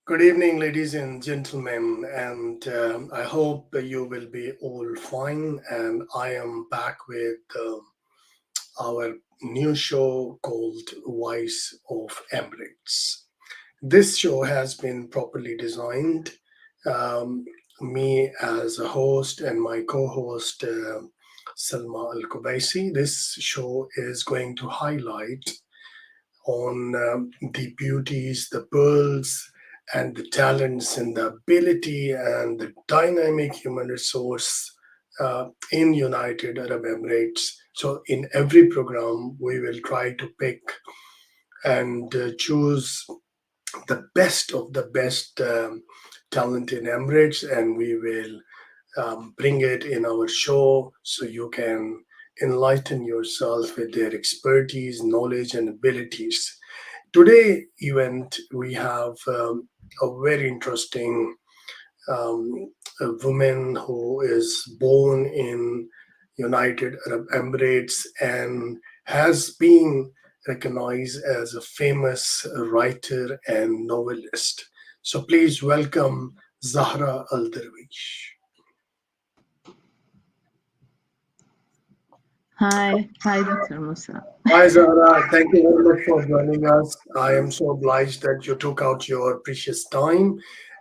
Good evening, ladies and gentlemen, and I hope you will be all fine. And I am back with our new show called Voice of Emirates. This show has been properly designed. Um, Me as a host and my co-host Salma Al Kubaisi. This show is going to highlight on the beauties, the pearls, and the talents and the ability and the dynamic human resource in United Arab Emirates. So in every program, we will try to pick and choose the best of the best talent in Emirates, and we will bring it in our show so you can enlighten yourself with their expertise, knowledge, and abilities. Today event we have a very interesting a woman who is born in United Arab Emirates and has been recognized as a famous writer and novelist. So please welcome Zahra Al Darwish. Hi, Dr. Musa. Hi Zahra, thank you very much for joining us. I am so obliged that you took out your precious time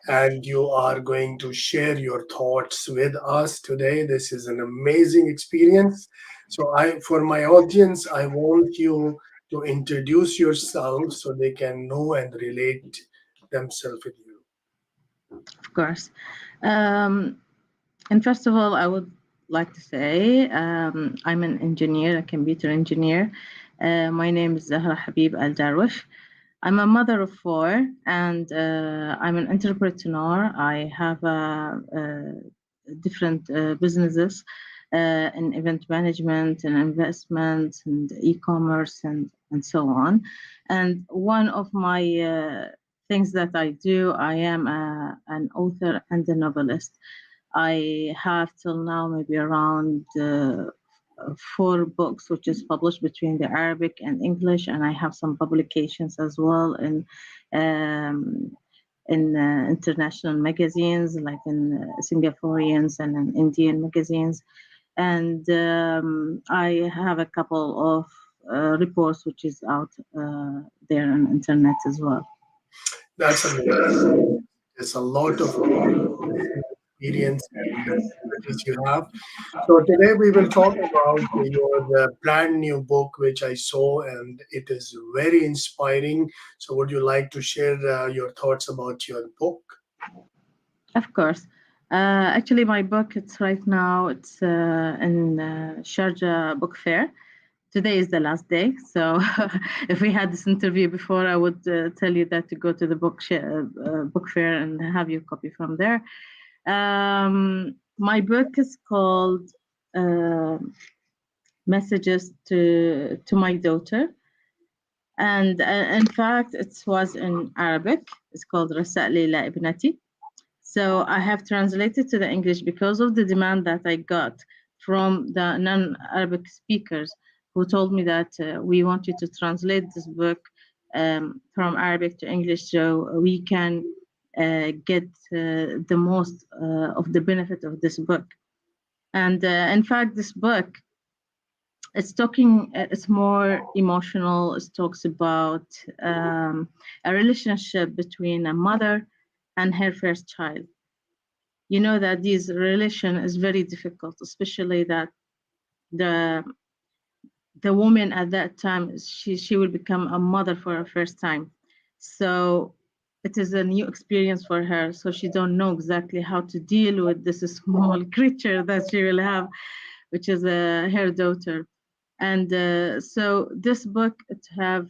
and you are going to share your thoughts with us today. This is an amazing experience. So for my audience, I want you to introduce yourself so they can know and relate themselves with you. Of course. Um, and first of all, I would like to say I'm an engineer, a computer engineer. My name is Zahra Habib Al Darwish. I'm a mother of four, and I'm an entrepreneur. I have different businesses in event management and investment and e-commerce and so on. And one of my things that I do, I am an author and a novelist. I have till now maybe around four books which is published between the Arabic and English, and I have some publications as well um, in international magazines like in Singaporeans and in Indian magazines, and I have a couple of reports which is out there on internet as well. That's amazing. There's a lot of experience and expertise you have. So today we will talk about your brand new book, which I saw, and it is very inspiring. So would you like to share your thoughts about your book? Of course. Actually, my book, it's right now, it's in Sharjah Book Fair. Today is the last day. So if we had this interview before, I would tell you that to go to the book fair and have your copy from there. My book is called uh, Messages to My Daughter. And in fact, it was in Arabic. It's called Rasa'li La Ibnati. So I have translated to the English because of the demand that I got from the non-Arabic speakers who told me that we want you to translate this book from Arabic to English so we can get the most of the benefit of this book. And in fact, this book it's more emotional. It talks about a relationship between a mother and her first child. You know that this relation is very difficult, especially that the the woman at that time she will become a mother for her first time. So it is a new experience for her. So she don't know exactly how to deal with this small creature that she will have, which is her daughter. And so this book it have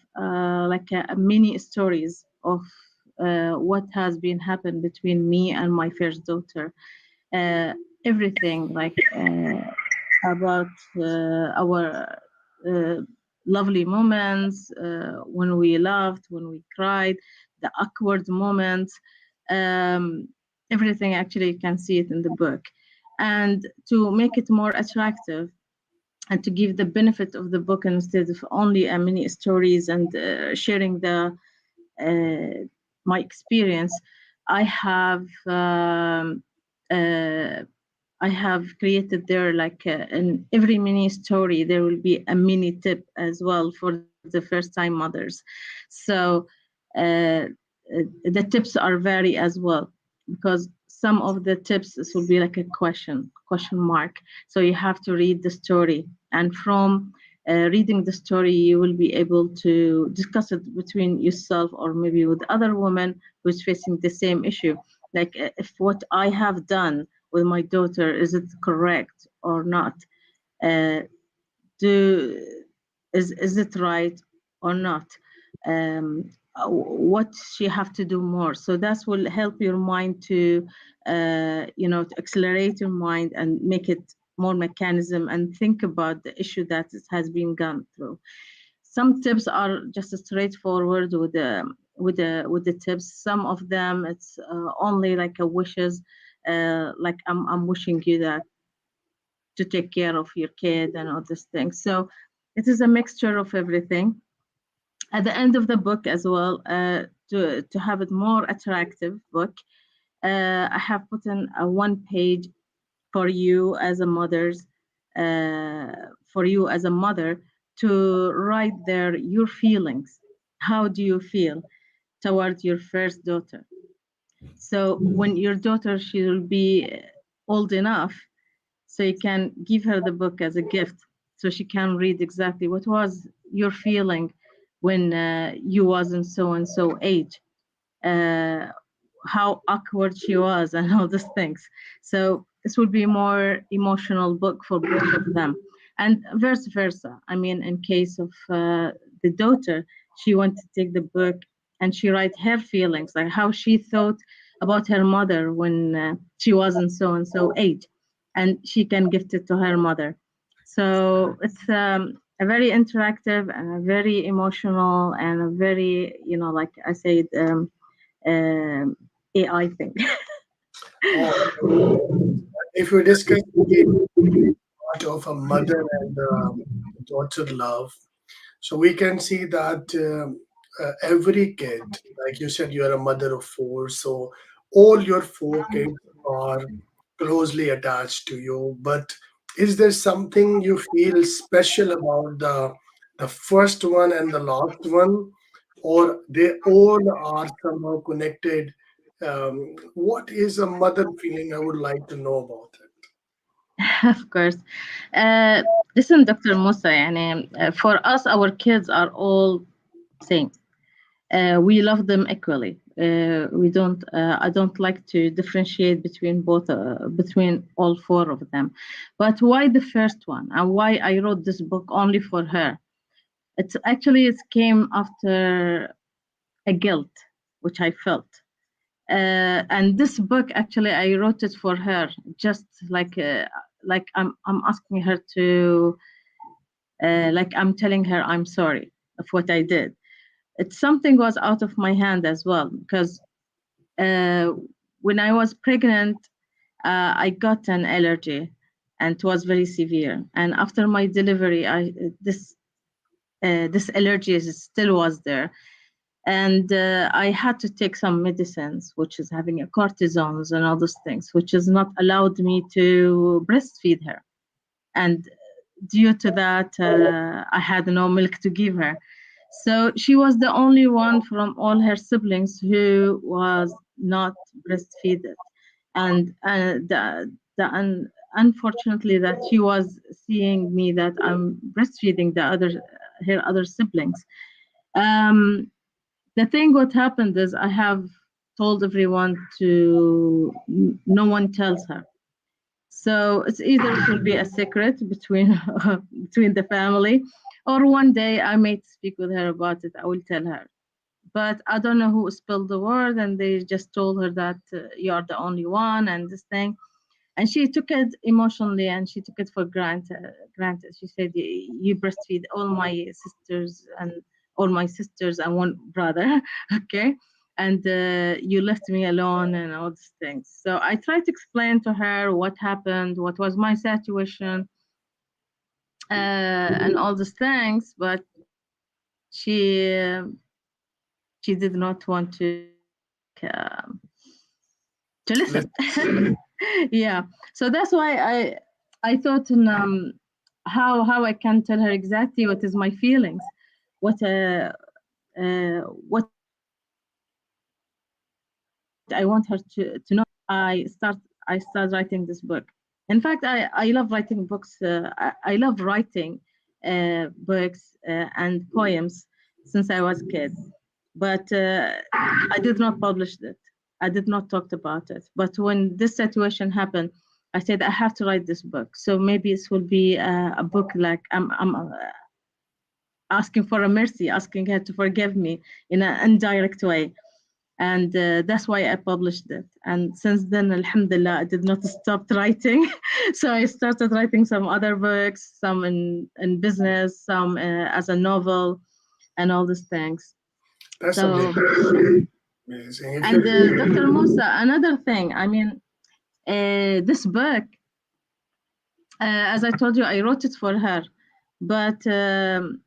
like a mini stories of what has been happened between me and my first daughter, uh, everything like about our uh, lovely moments, when we laughed, when we cried, the awkward moments, um, everything actually you can see it in the book. And to make it more attractive and to give the benefit of the book instead of only a mini stories and sharing the uh, my experience. I have uh, I have created there like in every mini story there will be a mini tip as well for the first time mothers. So uh, the tips are vary as well because some of the tips this will be like a question mark. So you have to read the story, and from reading the story you will be able to discuss it between yourself or maybe with other women who's facing the same issue. Like if what I have done with my daughter, is it correct or not? Uh, do is it right or not? What she have to do more? So that will help your mind to, to accelerate your mind and make it more mechanism and think about the issue that it has been gone through. Some tips are just straightforward with the tips. Some of them it's only like a wishes, like I'm wishing you that to take care of your kid and all these things. So it is a mixture of everything. At the end of the book as well, to have it more attractive book, I have put in a one page for you as a mother's, uh, for you as a mother to write there your feelings. How do you feel towards your first daughter? So when your daughter she will be old enough, so you can give her the book as a gift so she can read exactly what was your feeling when you was in so and so age, uh, how awkward she was and all these things. So this would be a more emotional book for both of them, and vice versa. I mean, in case of the daughter, she wanted to take the book and she write her feelings, like how she thought about her mother when she was in so and so age, and she can gift it to her mother. So it's a very interactive and a very emotional and a very, like I said, um, AI thing. Oh, if we discuss the part of a mother and daughter love, so we can see that every kid, like you said, you are a mother of four, so all your four kids are closely attached to you. But is there something you feel special about the first one and the last one, or they all are somehow connected? What is a mother feeling? I would like to know about it. Of course. Uh, Listen, Dr. Musa, يعني, for us, our kids are all same. We love them equally. We don't. I don't like to differentiate between both, between all four of them. But why the first one, and why I wrote this book only for her? It's actually it came after a guilt which I felt. And this book actually I wrote it for her, just like I'm asking her to, like I'm telling her I'm sorry of what I did. It's something was out of my hand as well because uh, when I was pregnant, I got an allergy, and it was very severe. And after my delivery, I this allergy still was there, and I had to take some medicines, which is having a cortisons and all those things, which has not allowed me to breastfeed her. And due to that, I had no milk to give her. So she was the only one from all her siblings who was not breastfeeded. And unfortunately, that she was seeing me that I'm breastfeeding the other her other siblings. Um, the thing what happened is I have told everyone to no one tells her. So it's either it will be a secret between between the family, or one day I may speak with her about it. I will tell her. But I don't know who spilled the word, and they just told her that you are the only one, and this thing. And she took it emotionally, and she took it for granted. She said, "You breastfeed all my sisters and one brother, okay, and you left me alone and all these things." So I tried to explain to her what happened, what was my situation, and all these things, but she she did not want to like. to listen. Let's Yeah. So that's why I thought in how I can tell her exactly what is my feelings, what what I want her to know. I start writing this book. In fact, I love writing books. I love writing books and poems since I was a kid, but I did not publish it. I did not talk about it. But when this situation happened, I said I have to write this book. So maybe it will be a book like I'm asking for a mercy, asking her to forgive me in an indirect way. And that's why I published it. And since then, Alhamdulillah, I did not stop writing. So I started writing some other books, some in business, some as a novel, and all these things. that's So, amazing. If and you Dr. Musa, another thing, I mean, this book, as I told you, I wrote it for her. But the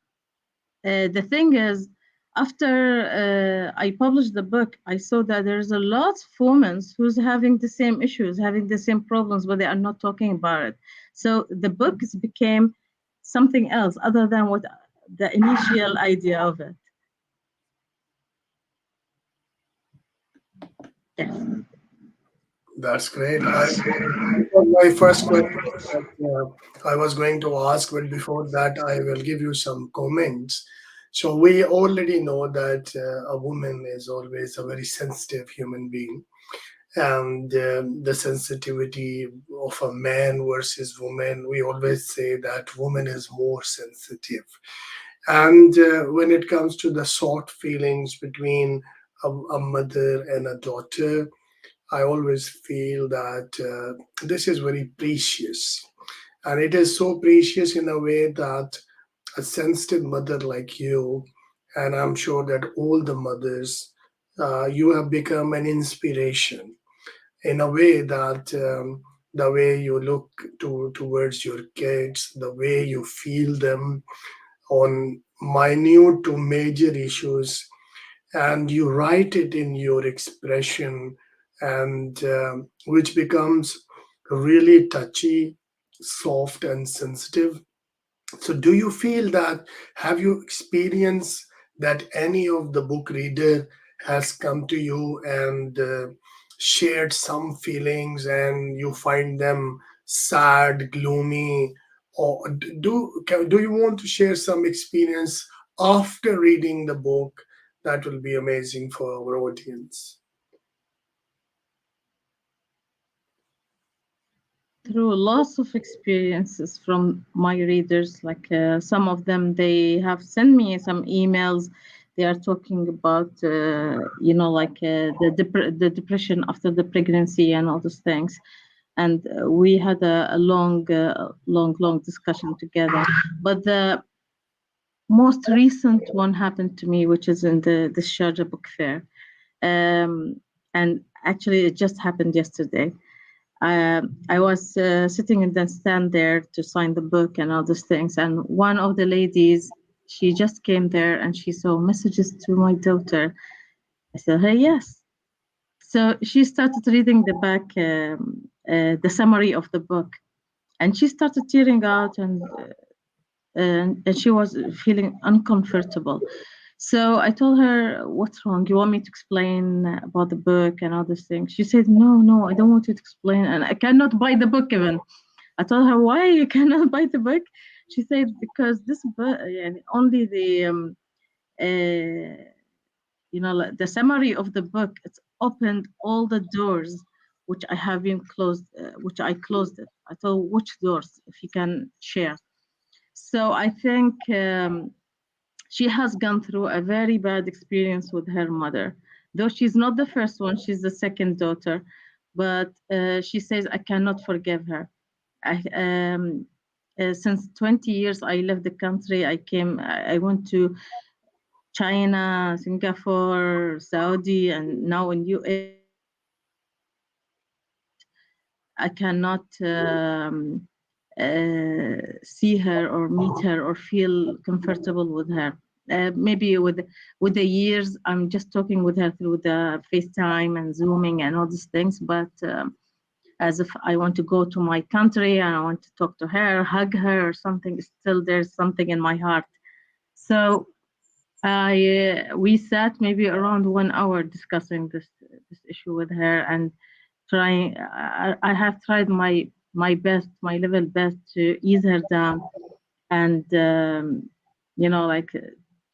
thing is, after I published the book, I saw that there's a lot of women who's having the same issues, having the same problems, but they are not talking about it. So the book became something else other than what the initial idea of it. Yes. That's great. My first question that I was going to ask, but before that, I will give you some comments. So we already know that a woman is always a very sensitive human being, and the sensitivity of a man versus woman, we always say that woman is more sensitive. And when it comes to the soft feelings between a mother and a daughter, I always feel that this is very precious. And it is so precious in a way that a sensitive mother like you, and I'm sure that all the mothers, you have become an inspiration in a way that the way you look towards your kids, the way you feel them on minute to major issues, and you write it in your expression, and which becomes really touchy, soft, and sensitive. So do you feel that, have you experienced that any of the book reader has come to you and shared some feelings and you find them sad, gloomy, or do you want to share some experience after reading the book? That will be amazing for our audience. Through lots of experiences from my readers, like some of them, they have sent me some emails. They are talking about, like the depression after the pregnancy and all those things. And we had a long discussion together. But the most recent one happened to me, which is in the Sharjah Book Fair. And actually, it just happened yesterday. I was sitting in the stand there to sign the book and all those things. And one of the ladies, she just came there and she saw messages to my daughter. I said, hey, yes. So she started reading the back, the summary of the book. And she started tearing out and she was feeling uncomfortable. So I told her, what's wrong? You want me to explain about the book and all these things? She said, no, I don't want you to explain. And I cannot buy the book even. I told her, why you cannot buy the book? She said, because this book, only the, like the summary of the book, it's opened all the doors which I have been closed, which I closed it. I told, which doors, if you can share. So I think she has gone through a very bad experience with her mother. Though she's not the first one, she's the second daughter. But she says, I cannot forgive her. Since 20 years, I left the country. I went to China, Singapore, Saudi, and now in UAE. I cannot see her or meet her or feel comfortable with her. maybe with the years, I'm just talking with her through the FaceTime and Zooming and all these things. But as if I want to go to my country and I want to talk to her, hug her, or something, still there's something in my heart. So I we sat maybe around 1 hour discussing this issue with her, and trying. I have tried my best, my level best, to ease her down, and like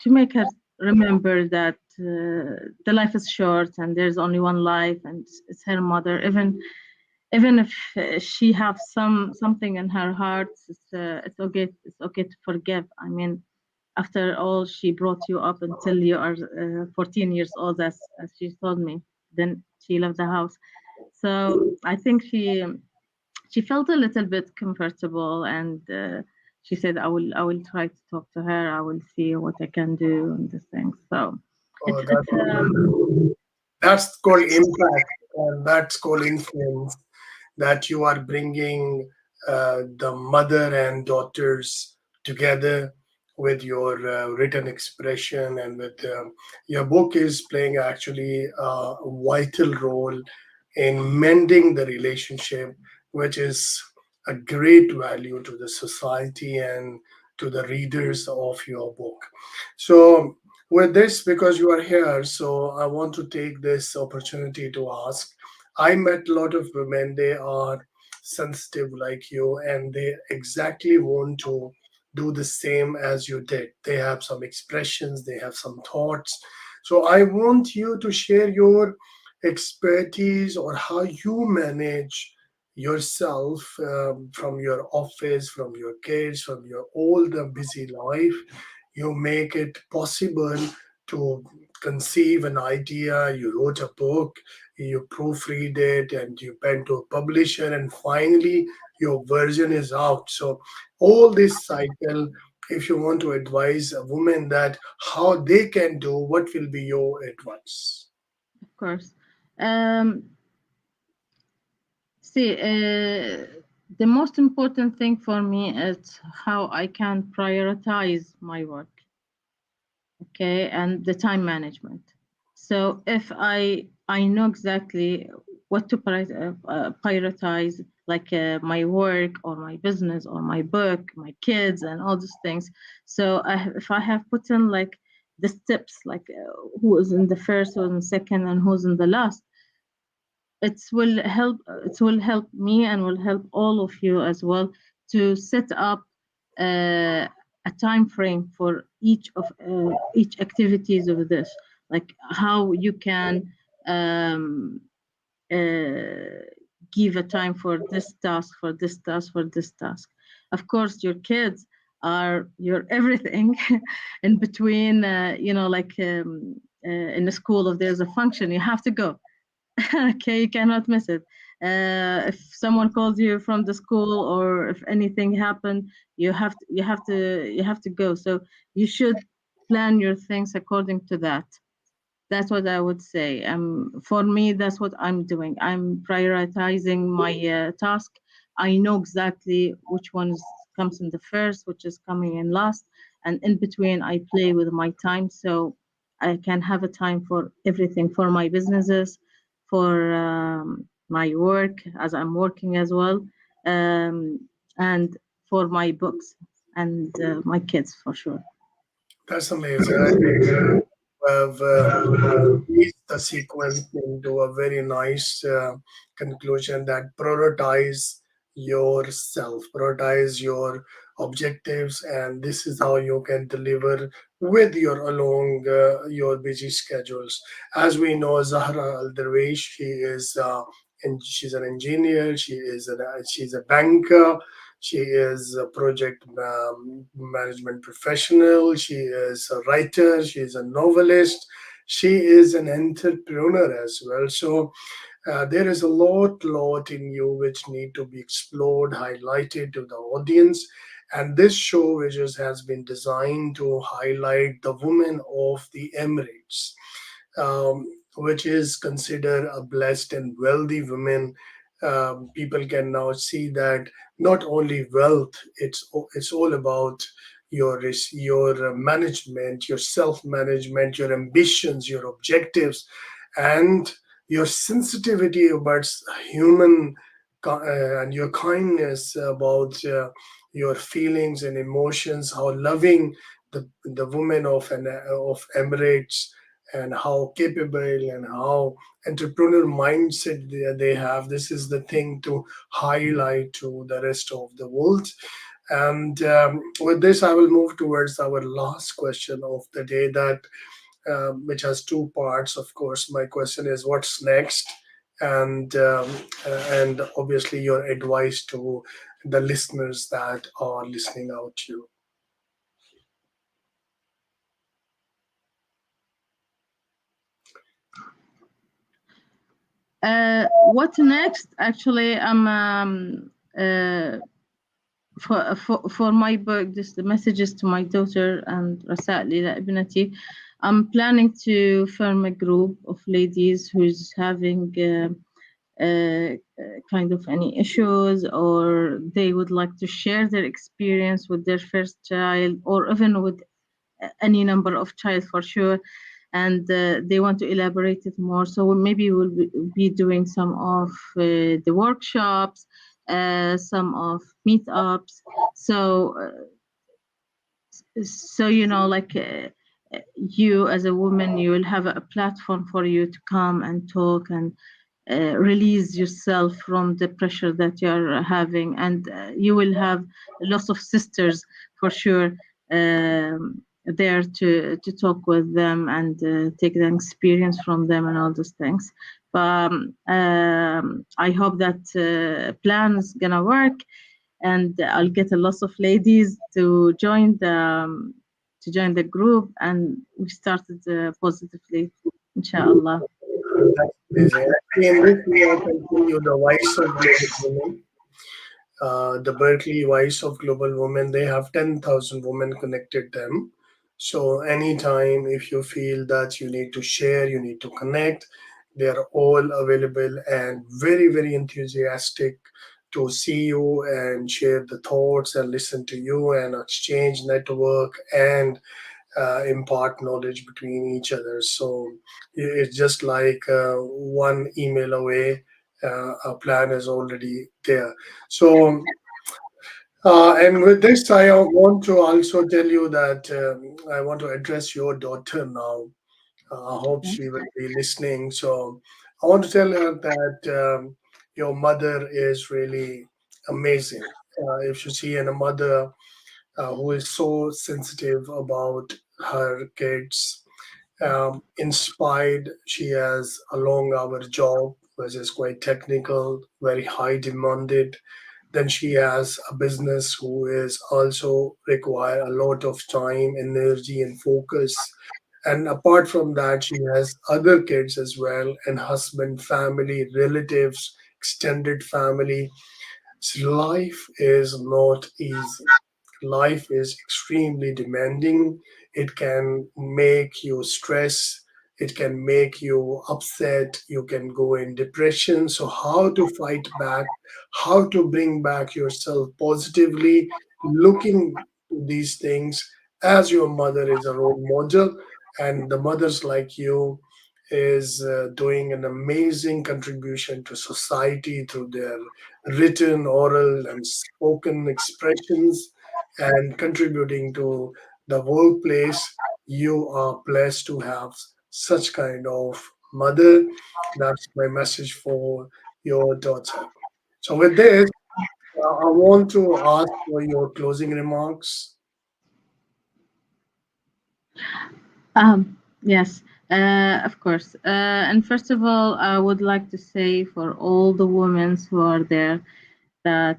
to make her remember that the life is short and there's only one life, and it's her mother. Even if she have something in her heart, it's okay. It's okay to forgive. I mean, after all, she brought you up until you are 14 years old, as she told me. Then she left the house. So I think she felt a little bit comfortable, and she said, I will try to talk to her. I will see what I can do and this thing. So Oh, it's that's called impact, and that's called influence. That you are bringing the mother and daughters together with your written expression, and with your book is playing actually a vital role in mending the relationship, which is a great value to the society and to the readers of your book. So, with this, because you are here, so I want to take this opportunity to ask. I met a lot of women, they are sensitive like you, and they exactly want to do the same as you did. They have some expressions, they have some thoughts. So, I want you to share your expertise or how you manage yourself from your office, from your kids, from your all the busy life. You make it possible to conceive an idea. You wrote a book, you proofread it, and you pen to a publisher, and finally your version is out. So all this cycle, if you want to advise a woman that how they can do, what will be your advice? of course. Um, See, the most important thing for me is how I can prioritize my work, okay, and the time management. So if I know exactly what to prioritize, like my work or my business or my book, my kids, and all these things. So if I have put in like the steps, like who is in the first, who's in the second, and who's in the last, it will help me and will help all of you as well to set up a time frame for each activities of this, like how you can um, uh, give a time for this task, for this task, for this task. Of course, your kids are your everything. In between, like in the school, if there's a function, you have to go. Okay, you cannot miss it. If someone calls you from the school, or if anything happened, you have to go. So you should plan your things according to that. That's what I would say. For me, that's what I'm doing. I'm prioritizing my task. I know exactly which comes in the first, which is coming in last, and in between, I play with my time, so I can have a time for everything, for my businesses, for my work as I'm working as well, and for my books and my kids for sure. That's amazing. I think you have pieced the sequence into a very nice conclusion, that prioritize yourself, prioritize your objectives, and this is how you can deliver with your along your busy schedules. As we know, Zahra Al Darwish, and she's an engineer. She's a banker. She is a project management professional. She is a writer. She is a novelist. She is an entrepreneur as well. So there is a lot in you which need to be explored, highlighted to the audience. And this show, has been designed to highlight the women of the Emirates, which is considered a blessed and wealthy woman. People can now see that not only wealth, it's all about your management, your self management, your ambitions, your objectives, and your sensitivity about human and your kindness about your feelings and emotions, how loving the women of Emirates, and how capable and how entrepreneurial mindset they have. This is the thing to highlight to the rest of the world. And with this, I will move towards our last question of the day, that which has two parts. Of course, my question is, what's next? And obviously your advice to the listeners that are listening out to you. What next? Actually, I'm uh, for my book, just the messages to my daughter and رسائل إلى ابنتي. I'm planning to form a group of ladies who's having kind of any issues, or they would like to share their experience with their first child, or even with any number of child for sure, and they want to elaborate it more. So maybe we'll be doing some of the workshops, some of meetups. So like you as a woman, you will have a platform for you to come and talk and release yourself from the pressure that you're having, and you will have lots of sisters for sure there to talk with them and take the experience from them and all those things. But I hope that plan is gonna work, and I'll get a lot of ladies to join the group, and we started positively, inshallah. That's amazing. Actually, in this way, I can tell you the voice of global women, the Berkeley Voice of Global Women. They have 10,000 women connected them. So anytime if you feel that you need to share, you need to connect, they are all available and very, very enthusiastic to see you and share the thoughts and listen to you and exchange network and impart knowledge between each other. So it's just like one email away. A plan is already there. So and with this, I want to also tell you that I want to address your daughter now. I hope she will be listening. So I want to tell her that your mother is really amazing. If you see a mother who is so sensitive about her kids, inspired, she has a long hour job, which is quite technical, very high demanded. Then she has a business who is also require a lot of time, energy, and focus. And apart from that, she has other kids as well, and husband, family, relatives, extended family. So life is not easy. Life is extremely demanding. It can make you stress. It can make you upset. You can go in depression. So, how to fight back? How to bring back yourself positively? Looking to these things, as your mother is a role model, and the mothers like you is doing an amazing contribution to society through their written, oral, and spoken expressions, and contributing to the workplace. You are blessed to have such kind of mother. That's my message for your daughter. So, with this, I want to ask for your closing remarks. Yes, of course. And first of all, I would like to say for all the women who are there that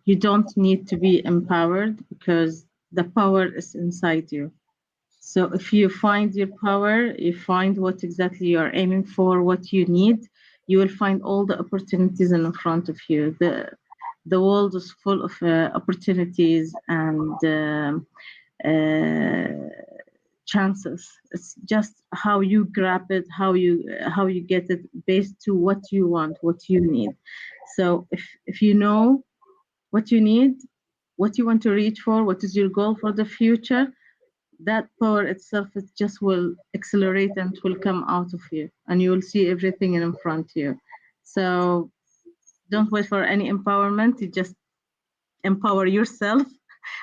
you don't need to be empowered, because the power is inside you. So if you find your power, you find what exactly you're aiming for, what you need, you will find all the opportunities in front of you. The world is full of opportunities and uh, chances. It's just how you grab it, how you get it based to what you want, what you need. So if you know what you need, what you want to reach for, what is your goal for the future, that power itself, it just will accelerate and it will come out of you, and you will see everything in front of you. So don't wait for any empowerment. You just empower yourself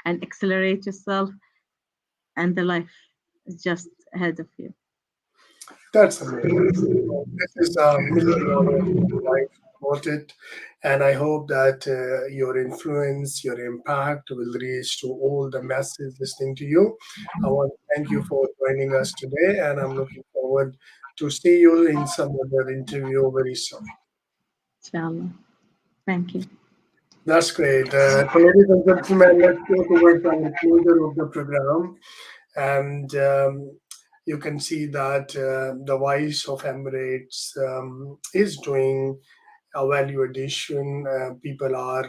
and accelerate yourself, and the life is just ahead of you. That's amazing. So this is $1 million life about it, and I hope that your influence, your impact will reach to all the masses listening to you. I want to thank you for joining us today, and I'm looking forward to see you in some other interview very soon. Inshallah. Thank you. That's great. So, ladies and gentlemen, let's go towards the closure of the program. And you can see that the Voice of Emirates is doing a value addition. People are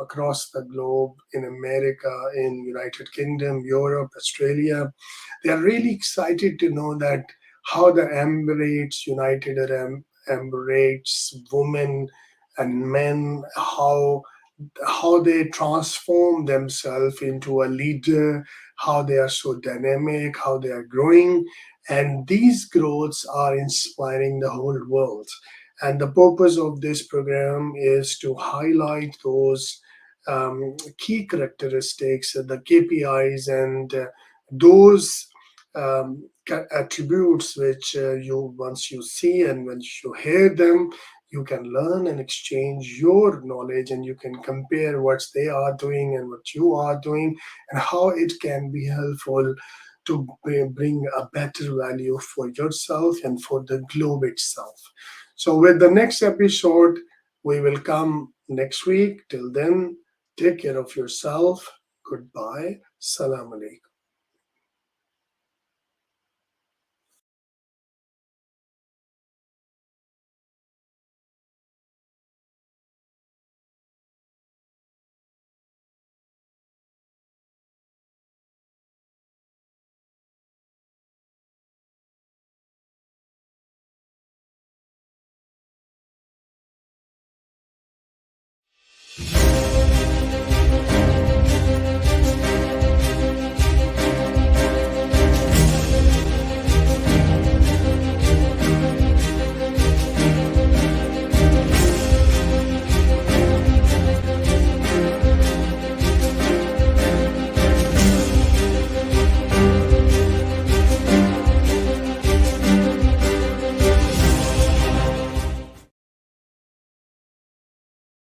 across the globe, in America, in United Kingdom, Europe, Australia. They are really excited to know that how the Emirates, United Arab Emirates, women and men, how they transform themselves into a leader, how they are so dynamic, how they are growing, and these growths are inspiring the whole world. And the purpose of this program is to highlight those key characteristics, the KPIs, and those attributes which you once you see and once you hear them, you can learn and exchange your knowledge, and you can compare what they are doing and what you are doing, and how it can be helpful to bring a better value for yourself and for the globe itself. So with the next episode, we will come next week. Till then, take care of yourself. Goodbye. Salam alaikum.